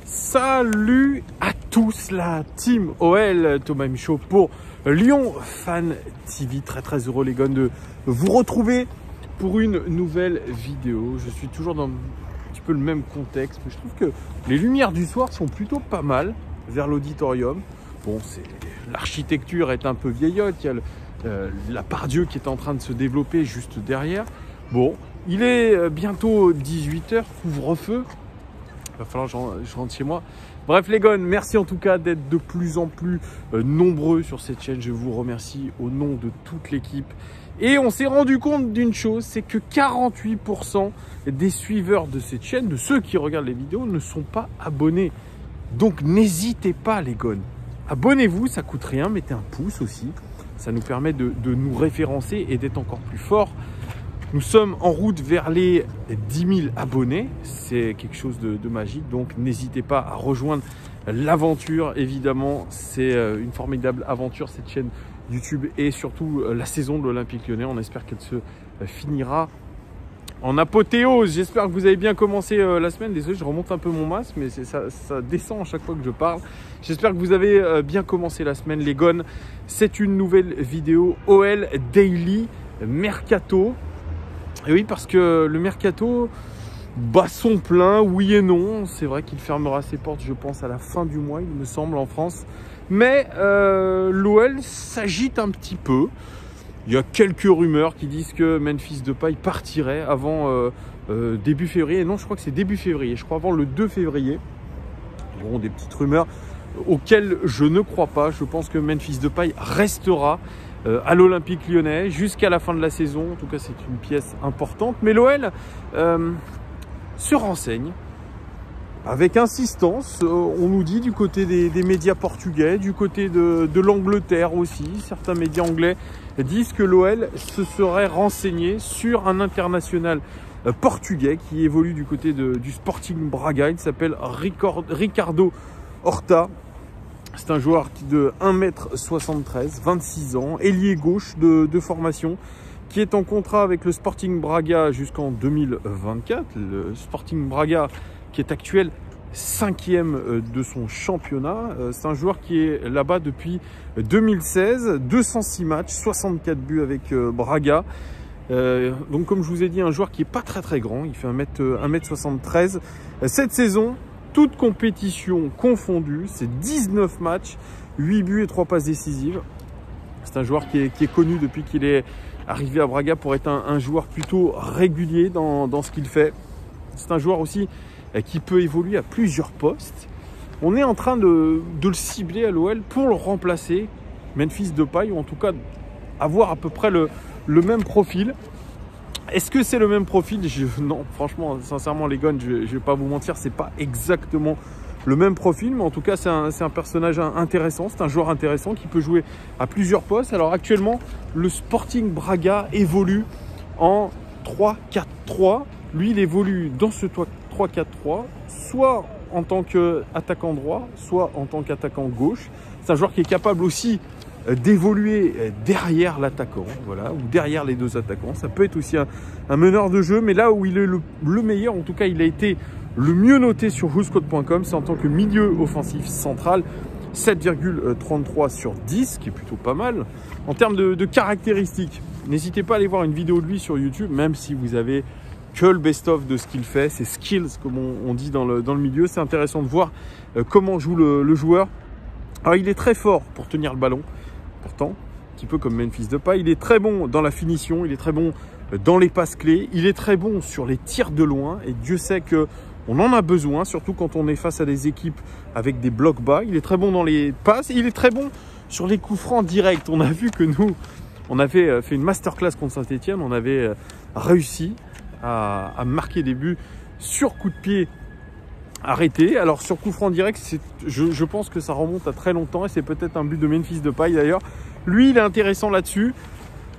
Salut à tous la team OL, Thomas Michaud pour Lyon Fan TV. Très heureux les gars de vous retrouver pour une nouvelle vidéo. Je suis toujours dans un petit peu le même contexte, mais je trouve que les lumières du soir sont plutôt pas mal vers l'auditorium. Bon, l'architecture est un peu vieillotte, il y a la Part-Dieu qui est en train de se développer juste derrière. Bon, il est bientôt 18 h, couvre-feu. Il va falloir que je rentre chez moi. Bref les gars, merci en tout cas d'être de plus en plus nombreux sur cette chaîne. Je vous remercie au nom de toute l'équipe. Et on s'est rendu compte d'une chose, c'est que 48% des suiveurs de cette chaîne, de ceux qui regardent les vidéos, ne sont pas abonnés. Donc n'hésitez pas les gars. Abonnez-vous, ça coûte rien, mettez un pouce aussi. Ça nous permet de nous référencer et d'être encore plus fort. Nous sommes en route vers les 10 000 abonnés. C'est quelque chose de magique. Donc, n'hésitez pas à rejoindre l'aventure. Évidemment, c'est une formidable aventure, cette chaîne YouTube. Et surtout, la saison de l'Olympique Lyonnais. On espère qu'elle se finira en apothéose. J'espère que vous avez bien commencé la semaine. Désolé, je remonte un peu mon masque, mais ça descend à chaque fois que je parle. J'espère que vous avez bien commencé la semaine, les gones. C'est une nouvelle vidéo OL Daily Mercato. Et oui, parce que le mercato bat son plein, oui et non. C'est vrai qu'il fermera ses portes, je pense, à la fin du mois, il me semble, en France. Mais l'OL s'agite un petit peu. Il y a quelques rumeurs qui disent que Memphis Depay partirait avant début février. Non, je crois que c'est début février. Je crois avant le 2 février. Bon, des petites rumeurs auxquelles je ne crois pas. Je pense que Memphis Depay restera à l'Olympique Lyonnais jusqu'à la fin de la saison. En tout cas, c'est une pièce importante. Mais l'OL se renseigne avec insistance. On nous dit du côté des médias portugais, du côté de l'Angleterre aussi. Certains médias anglais disent que l'OL se serait renseigné sur un international portugais qui évolue du côté du Sporting Braga. Il s'appelle Ricardo Horta. C'est un joueur de 1,73 m, 26 ans, ailier gauche de formation, qui est en contrat avec le Sporting Braga jusqu'en 2024. Le Sporting Braga qui est actuel 5e de son championnat. C'est un joueur qui est là-bas depuis 2016, 206 matchs, 64 buts avec Braga. Donc comme je vous ai dit, un joueur qui n'est pas très grand, il fait 1,73 m. Cette saison, toute compétition confondue, c'est 19 matchs, 8 buts et 3 passes décisives. C'est un joueur qui est connu depuis qu'il est arrivé à Braga pour être un joueur plutôt régulier dans ce qu'il fait. C'est un joueur aussi qui peut évoluer à plusieurs postes. On est en train de le cibler à l'OL pour le remplacer, Memphis Depay, ou en tout cas avoir à peu près le même profil. Est-ce que c'est le même profil? Non, franchement, sincèrement, les gars, je ne vais pas vous mentir, c'est pas exactement le même profil, mais en tout cas, c'est un personnage intéressant, c'est un joueur intéressant qui peut jouer à plusieurs postes. Alors actuellement, le Sporting Braga évolue en 3-4-3. Lui, il évolue dans ce 3-4-3, soit en tant qu'attaquant droit, soit en tant qu'attaquant gauche. C'est un joueur qui est capable aussi d'évoluer derrière l'attaquant, voilà, ou derrière les deux attaquants. Ça peut être aussi un meneur de jeu, mais là où il est le meilleur, en tout cas il a été le mieux noté sur whoscout.com, c'est en tant que milieu offensif central, 7,33 sur 10, qui est plutôt pas mal. En termes de caractéristiques, n'hésitez pas à aller voir une vidéo de lui sur YouTube, même si vous avez que le best-of de ce qu'il fait, ses skills comme on dit dans le milieu. C'est intéressant de voir comment joue le joueur. Alors il est très fort pour tenir le ballon, pourtant, un petit peu comme Memphis Depay. Il est très bon dans la finition, il est très bon dans les passes clés, il est très bon sur les tirs de loin, et Dieu sait qu'on en a besoin, surtout quand on est face à des équipes avec des blocs bas. Il est très bon dans les passes, et il est très bon sur les coups francs directs. On a vu que nous, on avait fait une masterclass contre Saint-Etienne, on avait réussi à marquer des buts sur coup de pied arrêté. Alors sur coup franc direct, je pense que ça remonte à très longtemps, et c'est peut-être un but de Memphis Depay d'ailleurs. Lui, il est intéressant là-dessus.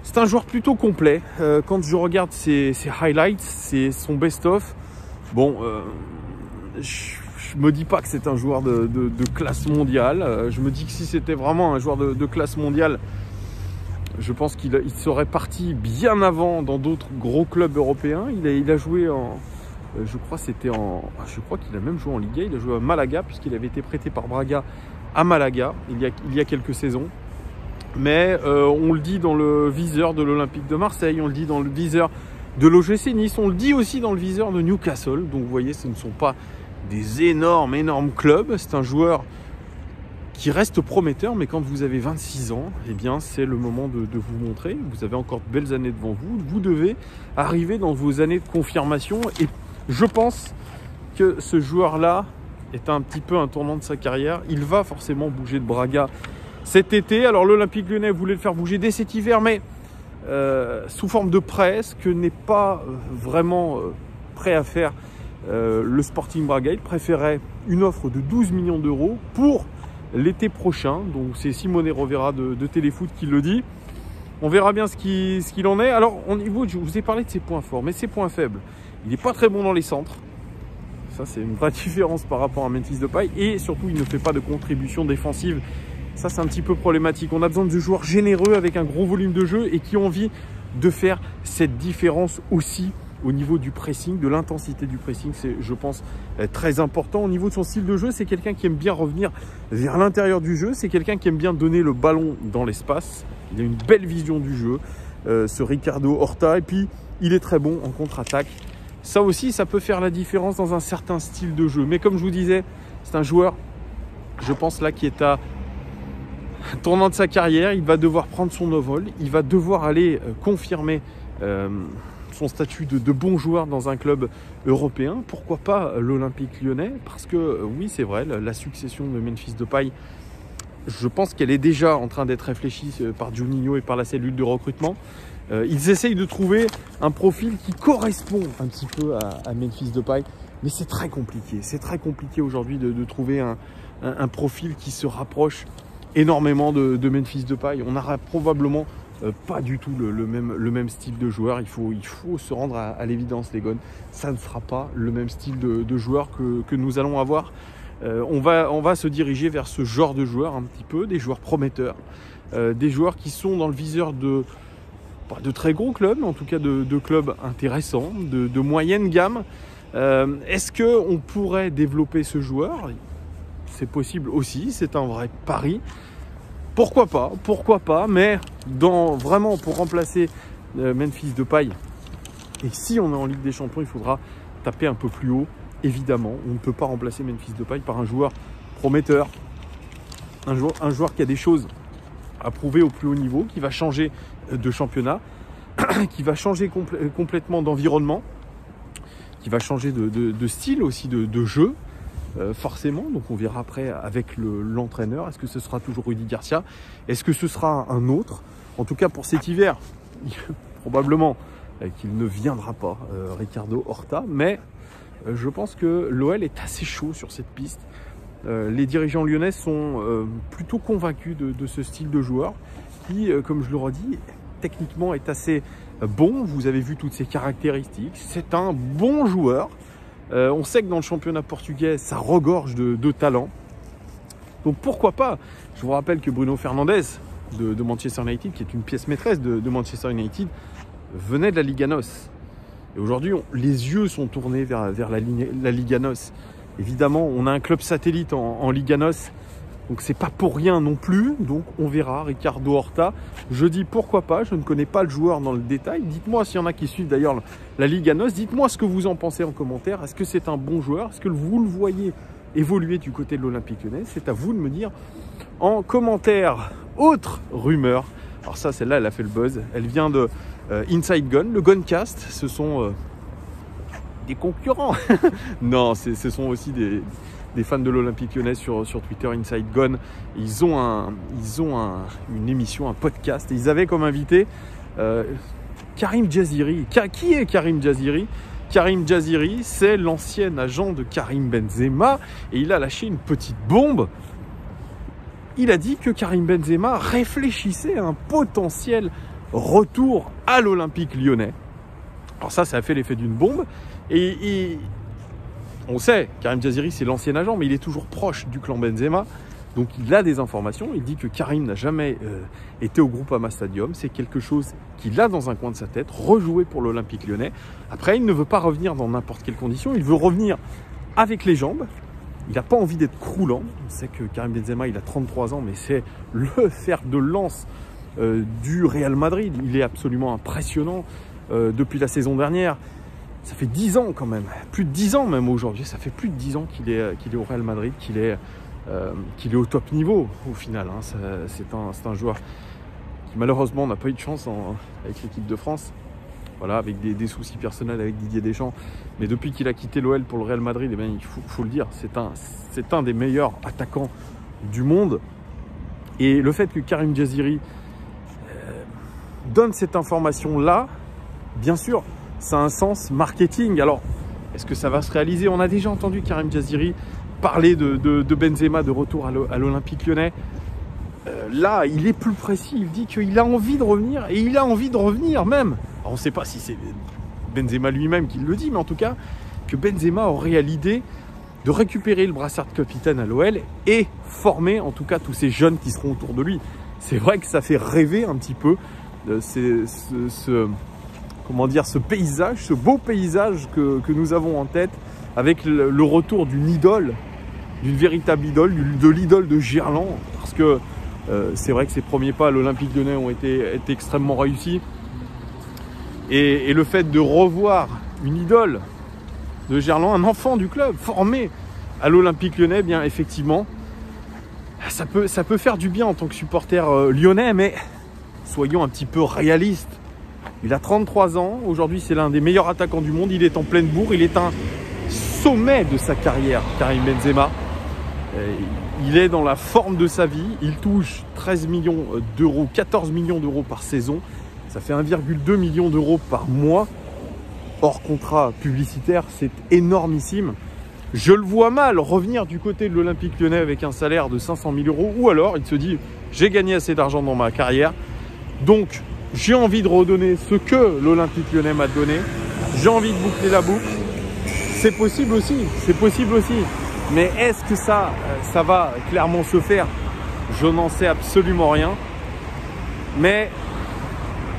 C'est un joueur plutôt complet. Quand je regarde ses highlights, son best-of, bon, je me dis pas que c'est un joueur de classe mondiale. Je me dis que si c'était vraiment un joueur de classe mondiale, je pense qu'il serait parti bien avant dans d'autres gros clubs européens. Il a joué je crois c'était je crois qu'il a même joué en Liga, il a joué à Malaga puisqu'il avait été prêté par Braga à Malaga il y a quelques saisons. Mais on le dit dans le viseur de l'Olympique de Marseille, on le dit dans le viseur de l'OGC Nice, on le dit aussi dans le viseur de Newcastle. Donc vous voyez, ce ne sont pas des énormes clubs. C'est un joueur qui reste prometteur, mais quand vous avez 26 ans, eh bien c'est le moment de vous montrer. Vous avez encore de belles années devant vous. Vous devez arriver dans vos années de confirmation. Et je pense que ce joueur-là est un petit peu un tournant de sa carrière. Il va forcément bouger de Braga cet été. Alors l'Olympique Lyonnais voulait le faire bouger dès cet hiver, mais sous forme de prêt, ce que n'est pas vraiment prêt à faire le Sporting Braga. Il préférait une offre de 12 millions d'euros pour l'été prochain. Donc c'est Simone Rovera de Téléfoot qui le dit. On verra bien ce qu'il en est. Alors au niveau, je vous ai parlé de ses points forts, mais ses points faibles, il n'est pas très bon dans les centres. Ça c'est une vraie différence par rapport à Memphis Depay. Et surtout, il ne fait pas de contribution défensive. Ça, c'est un petit peu problématique. On a besoin de joueurs généreux avec un gros volume de jeu et qui ont envie de faire cette différence aussi au niveau du pressing, de l'intensité du pressing. C'est, je pense, très important. Au niveau de son style de jeu, c'est quelqu'un qui aime bien revenir vers l'intérieur du jeu. C'est quelqu'un qui aime bien donner le ballon dans l'espace. Il a une belle vision du jeu, ce Ricardo Horta. Et puis, il est très bon en contre-attaque. Ça aussi, ça peut faire la différence dans un certain style de jeu. Mais comme je vous disais, c'est un joueur, je pense là, qui est à tournant de sa carrière. Il va devoir prendre son envol, il va devoir aller confirmer son statut de bon joueur dans un club européen. Pourquoi pas l'Olympique Lyonnais? Parce que oui, c'est vrai, la succession de Memphis Depay, je pense qu'elle est déjà en train d'être réfléchie par Juninho et par la cellule de recrutement. Ils essayent de trouver un profil qui correspond un petit peu à Memphis Depay, mais c'est très compliqué. C'est très compliqué aujourd'hui de trouver un profil qui se rapproche énormément de Memphis Depay. On n'aura probablement pas du tout le même style de joueur. Il faut se rendre à l'évidence, les gones. Ça ne sera pas le même style de joueur que nous allons avoir. On va se diriger vers ce genre de joueurs un petit peu, des joueurs prometteurs, des joueurs qui sont dans le viseur pas de très gros clubs, mais en tout cas de clubs intéressants, de moyenne gamme. Est-ce qu'on pourrait développer ce joueur? C'est possible aussi, c'est un vrai pari. Pourquoi pas, mais vraiment pour remplacer Memphis Depay, et si on est en Ligue des Champions, il faudra taper un peu plus haut, évidemment. On ne peut pas remplacer Memphis Depay par un joueur prometteur, un joueur qui a des choses à prouver au plus haut niveau, qui va changer de championnat, qui va changer complètement d'environnement, qui va changer de style aussi, de jeu. Forcément, donc on verra après avec l'entraîneur. Est-ce que ce sera toujours Rudy Garcia? Est-ce que ce sera un autre? En tout cas pour cet hiver, probablement qu'il ne viendra pas, Ricardo Horta, mais je pense que l'OL est assez chaud sur cette piste. Les dirigeants lyonnais sont plutôt convaincus de ce style de joueur qui, comme je le redis, techniquement est assez bon. Vous avez vu toutes ses caractéristiques. C'est un bon joueur. On sait que dans le championnat portugais, ça regorge de talent. Donc pourquoi pas? Je vous rappelle que Bruno Fernandes de Manchester United, qui est une pièce maîtresse de Manchester United, venait de la Liga NOS. Et aujourd'hui, les yeux sont tournés vers la Liga NOS. Évidemment, on a un club satellite en Liga NOS. Donc c'est pas pour rien non plus. Donc on verra. Ricardo Horta, je dis pourquoi pas. Je ne connais pas le joueur dans le détail. Dites-moi s'il y en a qui suivent d'ailleurs la Liga NOS. Dites-moi ce que vous en pensez en commentaire. Est-ce que c'est un bon joueur? Est-ce que vous le voyez évoluer du côté de l'Olympique Lyonnais? C'est à vous de me dire en commentaire. Autre rumeur. Alors ça, celle-là, elle a fait le buzz. Elle vient de Inside Gun, le Guncast. Ce sont des concurrents. Non, ce sont aussi des fans de l'Olympique Lyonnais sur Twitter, Inside Gun. Ils ont une émission, un podcast, et ils avaient comme invité Karim Djaziri. Qui est Karim Djaziri? Karim Djaziri, c'est l'ancien agent de Karim Benzema, et il a lâché une petite bombe. Il a dit que Karim Benzema réfléchissait à un potentiel retour à l'Olympique Lyonnais. Alors ça a fait l'effet d'une bombe, et on sait, Karim Djaziri, c'est l'ancien agent, mais il est toujours proche du clan Benzema. Donc il a des informations, il dit que Karim n'a jamais été au Groupama Stadium, c'est quelque chose qu'il a dans un coin de sa tête, rejouer pour l'Olympique Lyonnais. Après, il ne veut pas revenir dans n'importe quelle condition, il veut revenir avec les jambes. Il n'a pas envie d'être croulant. On sait que Karim Benzema, il a 33 ans, mais c'est le fer de lance du Real Madrid. Il est absolument impressionnant depuis la saison dernière. Ça fait 10 ans quand même, plus de 10 ans même aujourd'hui. Ça fait plus de 10 ans qu'il est au Real Madrid, qu'il est au top niveau au final. Hein. C'est un joueur qui malheureusement n'a pas eu de chance avec l'équipe de France. Voilà, avec des soucis personnels avec Didier Deschamps. Mais depuis qu'il a quitté l'OL pour le Real Madrid, eh bien, il faut le dire, c'est un des meilleurs attaquants du monde. Et le fait que Karim Jaziri donne cette information-là, bien sûr, ça a un sens marketing. Alors, est-ce que ça va se réaliser? On a déjà entendu Karim Jaziri parler de Benzema de retour à l'Olympique Lyonnais. Là, il est plus précis. Il dit qu'il a envie de revenir et il a envie de revenir même. Alors, on ne sait pas si c'est Benzema lui-même qui le dit, mais en tout cas, que Benzema aurait l'idée de récupérer le brassard de capitaine à l'OL et former en tout cas tous ces jeunes qui seront autour de lui. C'est vrai que ça fait rêver un petit peu ce paysage, ce beau paysage que nous avons en tête avec le retour d'une idole, d'une véritable idole, de l'idole de Gerland, parce que c'est vrai que ses premiers pas à l'Olympique Lyonnais ont été extrêmement réussis. Et le fait de revoir une idole de Gerland, un enfant du club formé à l'Olympique Lyonnais, bien effectivement, ça peut faire du bien en tant que supporter lyonnais, mais soyons un petit peu réalistes. Il a 33 ans, aujourd'hui c'est l'un des meilleurs attaquants du monde, il est en pleine bourre, il est un sommet de sa carrière, Karim Benzema. Il est dans la forme de sa vie, il touche 13 millions d'euros, 14 millions d'euros par saison, ça fait 1,2 million d'euros par mois, hors contrat publicitaire, c'est énormissime. Je le vois mal revenir du côté de l'Olympique Lyonnais avec un salaire de 500 000 euros, ou alors il se dit j'ai gagné assez d'argent dans ma carrière, donc j'ai envie de redonner ce que l'Olympique Lyonnais m'a donné, j'ai envie de boucler la boucle. C'est possible aussi, mais est-ce que ça va clairement se faire? Je n'en sais absolument rien, mais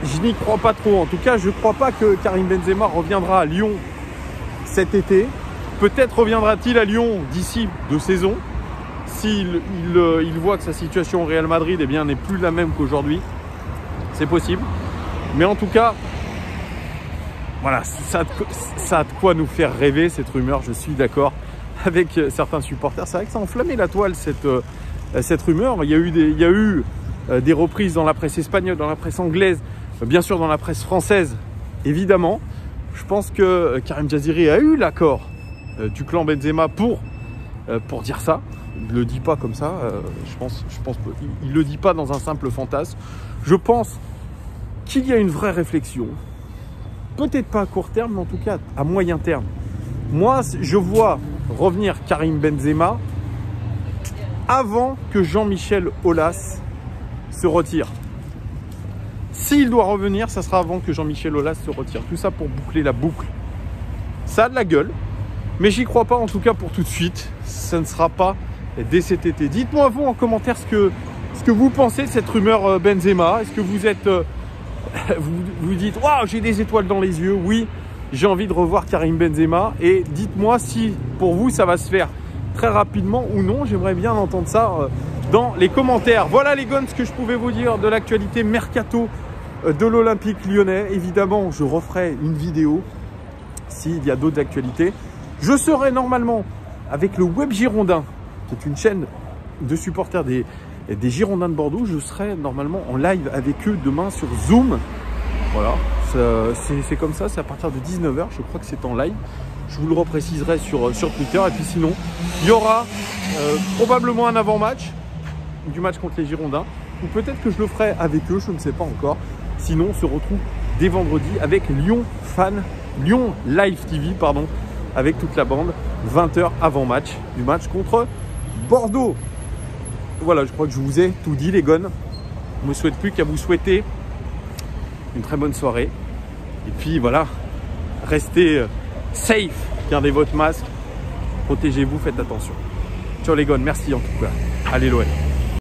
je n'y crois pas trop. En tout cas, je ne crois pas que Karim Benzema reviendra à Lyon cet été. Peut-être reviendra-t-il à Lyon d'ici 2 saisons, s'il voit que sa situation au Real Madrid n'est plus la même qu'aujourd'hui. C'est possible. Mais en tout cas, voilà, ça a de quoi nous faire rêver, cette rumeur. Je suis d'accord avec certains supporters. C'est vrai que ça a enflammé la toile, cette rumeur. Il y a eu des reprises dans la presse espagnole, dans la presse anglaise, bien sûr dans la presse française, évidemment. Je pense que Karim Jaziri a eu l'accord du clan Benzema pour dire ça. Il ne le dit pas comme ça. Je pense qu'il ne le dit pas dans un simple fantasme. Je pense qu'il y a une vraie réflexion. Peut-être pas à court terme, mais en tout cas à moyen terme. Moi, je vois revenir Karim Benzema avant que Jean-Michel Aulas se retire. S'il doit revenir, ça sera avant que Jean-Michel Aulas se retire. Tout ça pour boucler la boucle. Ça a de la gueule, mais j'y crois pas en tout cas pour tout de suite. Ça ne sera pas dès cet été. Dites-moi vous en commentaire ce que vous pensez de cette rumeur Benzema. Est-ce que vous êtes... vous dites « Waouh, j'ai des étoiles dans les yeux ». Oui, j'ai envie de revoir Karim Benzema. Et dites-moi si pour vous ça va se faire très rapidement ou non. J'aimerais bien entendre ça dans les commentaires. Voilà les gars, ce que je pouvais vous dire de l'actualité mercato de l'Olympique Lyonnais. Évidemment, je referai une vidéo s'il y a d'autres actualités. Je serai normalement avec le Web Girondin, qui est une chaîne de supporters des Girondins de Bordeaux. Je serai normalement en live avec eux demain sur Zoom. Voilà, c'est comme ça, c'est à partir de 19 h. Je crois que c'est en live. Je vous le repréciserai sur Twitter. Et puis sinon, il y aura probablement un avant-match du match contre les Girondins. Ou peut-être que je le ferai avec eux, je ne sais pas encore. Sinon, on se retrouve dès vendredi avec Lyon Live TV, pardon, avec toute la bande, 20 h avant match du match contre Bordeaux. Voilà, je crois que je vous ai tout dit les gars. Je ne me souhaite plus qu'à vous souhaiter une très bonne soirée. Et puis voilà, restez safe, gardez votre masque, protégez-vous, faites attention. Ciao les gars, merci en tout cas. Allez l'OL.